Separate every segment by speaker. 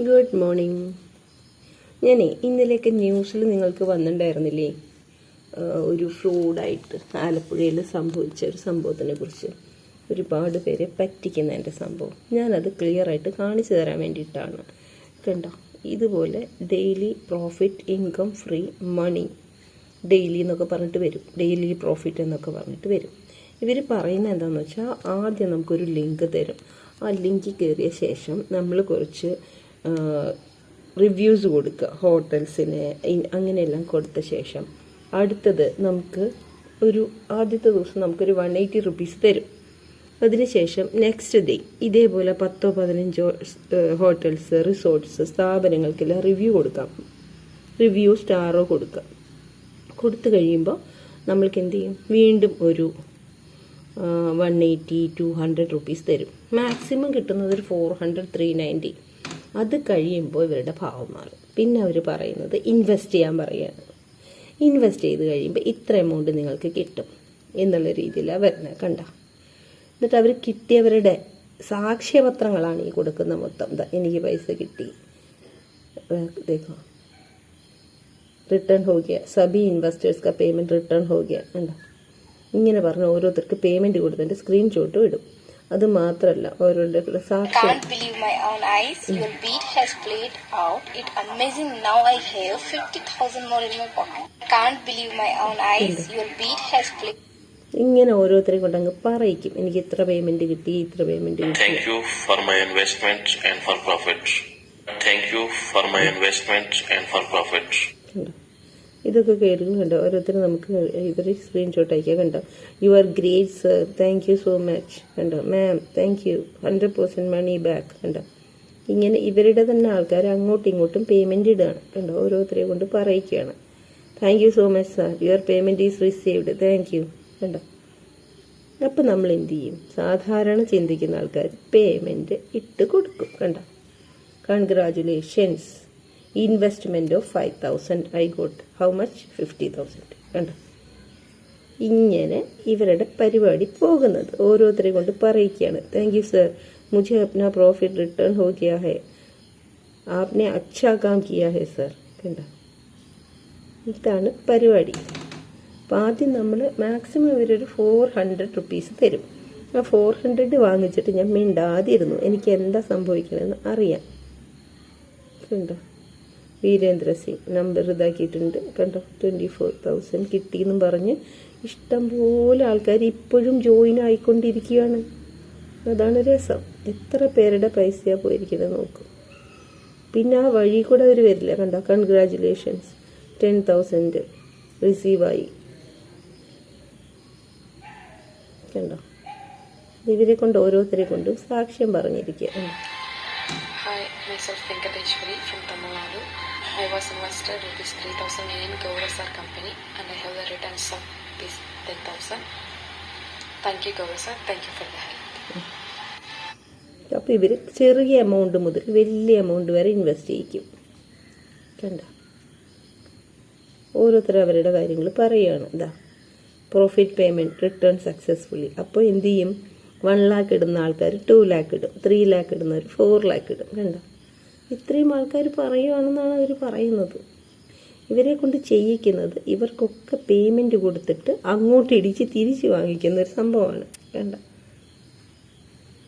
Speaker 1: Good morning. ഞാനേ ഇന്നലെയൊക്കെ ന്യൂസിൽ നിങ്ങൾക്ക് വന്നിട്ടുണ്ടായിരുന്നില്ലേ, ഒരു ഫ്രോഡായിട്ട് ആലപ്പുഴയിൽ സംഭവിച്ച ഒരു സംഭവത്തിനെ കുറിച്ച് ഒരുപാട് പേരെ പറ്റിക്കുന്നതിൻ്റെ സംഭവം. ഞാനത് ക്ലിയറായിട്ട് കാണിച്ചു തരാൻ വേണ്ടിയിട്ടാണ്. കണ്ടോ, ഇതുപോലെ ഡെയിലി പ്രോഫിറ്റ്, ഇൻകം, ഫ്രീ മണി ഡെയിലി എന്നൊക്കെ പറഞ്ഞിട്ട് വരും. ഡെയിലി പ്രോഫിറ്റ് എന്നൊക്കെ പറഞ്ഞിട്ട് വരും. ഇവർ പറയുന്നത് എന്താണെന്ന് വെച്ചാൽ, ആദ്യം നമുക്കൊരു ലിങ്ക് തരും. ആ ലിങ്കിൽ കയറിയ ശേഷം നമ്മൾ കുറച്ച് റിവ്യൂസ് കൊടുക്കുക, ഹോട്ടൽസിന് അങ്ങനെയെല്ലാം കൊടുത്ത ശേഷം അടുത്തത് നമുക്ക് ആദ്യത്തെ ദിവസം നമുക്കൊരു 180 റുപ്പീസ് തരും. അതിനുശേഷം നെക്സ്റ്റ് ഡേ ഇതേപോലെ 10-15 ഹോട്ടൽസ്, റിസോർട്ട്സ്, സ്ഥാപനങ്ങൾക്കെല്ലാം റിവ്യൂ കൊടുക്കാം. റിവ്യൂ സ്റ്റാറോ കൊടുക്കാം. കൊടുത്തു കഴിയുമ്പോൾ നമ്മൾക്ക് എന്ത് ചെയ്യും, വീണ്ടും ഒരു 180-200 റുപ്പീസ് തരും. മാക്സിമം കിട്ടുന്നത് ഒരു 400-390. അത് കഴിയുമ്പോൾ ഇവരുടെ ഭാവം മാറും. പിന്നെ അവർ പറയുന്നത് ഇൻവെസ്റ്റ് ചെയ്യാൻ പറയുകയാണ്. ഇൻവെസ്റ്റ് ചെയ്ത് കഴിയുമ്പോൾ ഇത്ര എമൗണ്ട് നിങ്ങൾക്ക് കിട്ടും എന്നുള്ള രീതിയിലാണ് വരുന്നത്. കണ്ട, എന്നിട്ട് അവർ കിട്ടിയവരുടെ സാക്ഷ്യപത്രങ്ങളാണ് ഈ കൊടുക്കുന്ന മൊത്തം. എനിക്ക് പൈസ കിട്ടി, देखो റിട്ടേൺ ഹോ ഗയ, സബി ഇൻവെസ്റ്റേഴ്സ് കാ പേയ്മെൻറ്റ് റിട്ടേൺ ഹോ ഗയ. കണ്ടോ, ഇങ്ങനെ പറഞ്ഞ് ഓരോരുത്തർക്ക് പേയ്മെൻറ്റ് കൊടുത്തിട്ട് സ്ക്രീൻഷോട്ടും ഇടും. അത് മാത്രമല്ല, ഓരോരുത്തരുടെ സാക്ഷ്യം.
Speaker 2: Can't believe my own eyes. Your beat has played out. It's amazing. Now I have 50,000 more in my pocket. Can't believe my own eyes. Your beat has played.
Speaker 1: ഇങ്ങനെ ഓരോരുത്തരെയും കൊണ്ടങ്ങ് പറയിക്കും, എനിക്ക് ഇത്ര പേയ്മെന്റ് കിട്ടി, ഇത്ര പേയ്മെന്റ് കിട്ടി.
Speaker 3: Thank you for my investment and for profit. Thank you for my investment and for profit.
Speaker 1: ഇതൊക്കെ കേൾക്കും. കണ്ടോ, ഓരോരുത്തരും നമുക്ക് ഇവർ സ്ക്രീൻഷോട്ട് അയക്കുക. കണ്ടോ, you are great sir, thank you so much. കണ്ടോ, ma'am thank you, 100% money back. കണ്ടോ, ഇങ്ങനെ ഇവരുടെ തന്നെ ആൾക്കാർ അങ്ങോട്ടും ഇങ്ങോട്ടും പേയ്മെന്റ് ഇടുകയാണ്. കണ്ടോ, ഓരോരുത്തരെയും കൊണ്ട് പറയിക്കുകയാണ്. Thank you so much sir, your payment is received, thank you. കണ്ടോ, അപ്പം നമ്മൾ എന്ത് ചെയ്യും, സാധാരണ ചിന്തിക്കുന്ന ആൾക്കാർ പേയ്മെന്റ് ഇട്ട് കൊടുക്കും. കണ്ടോ, congratulations, investment of 5,000 I got how much 50,000. കണ്ടോ, ഇങ്ങനെ ഇവരുടെ പരിപാടി പോകുന്നത്. ഓരോരുത്തരെ കൊണ്ട് പറയിക്കുകയാണ്. താങ്ക് യു സർ, മുझे अपना प्रॉफिट रिटर्न हो गया है, आपने अच्छा काम किया है सर. കണ്ടോ, ഇതാണ് പരിപാടി. അപ്പം ആദ്യം നമ്മൾ മാക്സിമം ഇവരൊരു 400 റുപ്പീസ് തരും. ആ 400 വാങ്ങിച്ചിട്ട് ഞാൻ മിണ്ടാതിരുന്നു, എനിക്ക് എന്താ സംഭവിക്കണമെന്ന് അറിയാം. കണ്ടോ, വീരേന്ദ്ര സിംഗ് നമ്പർ ഇതാക്കിയിട്ടുണ്ട്. കണ്ടോ, 24,000 കിട്ടിയെന്നും പറഞ്ഞ് ഇഷ്ടംപോലെ ആൾക്കാർ ഇപ്പോഴും ജോയിൻ ആയിക്കൊണ്ടിരിക്കുകയാണ്. അതാണ് രസം. എത്ര പേരുടെ പൈസയാണ് പോയിരിക്കുന്നത് നോക്കും. പിന്നെ ആ വഴി കൂടെ അവർ വരില്ല. കണ്ടോ, കൺഗ്രാജുലേഷൻസ്, 10,000 റിസീവായി. കണ്ടോ, ഇവരെ കൊണ്ട് ഓരോരുത്തരെ കൊണ്ടും സാക്ഷ്യം പറഞ്ഞിരിക്കുക.
Speaker 4: Hi, myself Venkateshwari from Tamil Nadu. I was invested rupees 3,000 in Gaurasar company and I have the returns of rupees 10,000. Thank you Gaurasar, thank you for the help.
Speaker 1: അപ്പോൾ ഇവർ ചെറിയ എമൗണ്ട് മുതൽ വലിയ എമൗണ്ട് വരെ ഇൻവെസ്റ്റ് ചെയ്യിക്കും. കണ്ട, ഓരോരുത്തരും അവരുടെ കാര്യങ്ങൾ പറയുകയാണ്. ഇതാ, പ്രോഫിറ്റ് പേയ്മെൻറ്റ് റിട്ടേൺ സക്സസ്ഫുള്ളി. അപ്പോൾ എന്ത് ചെയ്യും, 1 lakh ഇടുന്ന ആൾക്കാർ 2 lakh ഇടും, 3 lakh ഇടുന്നവർ 4 lakh ഇടും. കണ്ടോ, ഇത്രയും ആൾക്കാർ പറയുകയാണെന്നാണ് അവർ പറയുന്നത്. ഇവരെ കൊണ്ട് ചെയ്യിക്കുന്നത് ഇവർക്കൊക്കെ പേയ്മെൻറ്റ് കൊടുത്തിട്ട് അങ്ങോട്ട് ഇടിച്ച് തിരിച്ച് വാങ്ങിക്കുന്ന ഒരു സംഭവമാണ്. കണ്ട,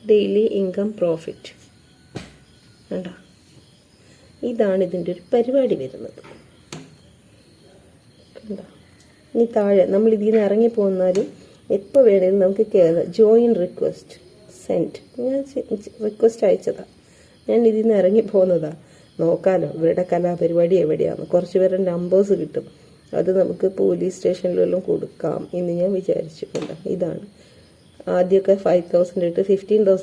Speaker 1: ഡെയിലി ഇൻകം പ്രോഫിറ്റ്. കണ്ട, ഇതാണ് ഇതിൻ്റെ ഒരു പരിപാടി വരുന്നത്. കണ്ട, ഇനി താഴെ നമ്മൾ ഇതിൽ നിന്ന് ഇറങ്ങിപ്പോന്നാലും എപ്പോൾ വേണേലും നമുക്ക് കയറാം. Join request send. ഞാൻ റിക്വസ്റ്റ് അയച്ചതാ, ഞാൻ ഇതിൽ നിന്ന് ഇറങ്ങി പോകുന്നതാ. നോക്കാലോ ഇവരുടെ കലാപരിപാടി എവിടെയാണ്. കുറച്ച് പേരുടെ നമ്പേഴ്സ് കിട്ടും, അത് നമുക്ക് പോലീസ് സ്റ്റേഷനിലെല്ലാം കൊടുക്കാം എന്ന് ഞാൻ വിചാരിച്ചിട്ടുണ്ട്. ഇതാണ് ആദ്യമൊക്കെ 5,000 ഇട്ട് 15,000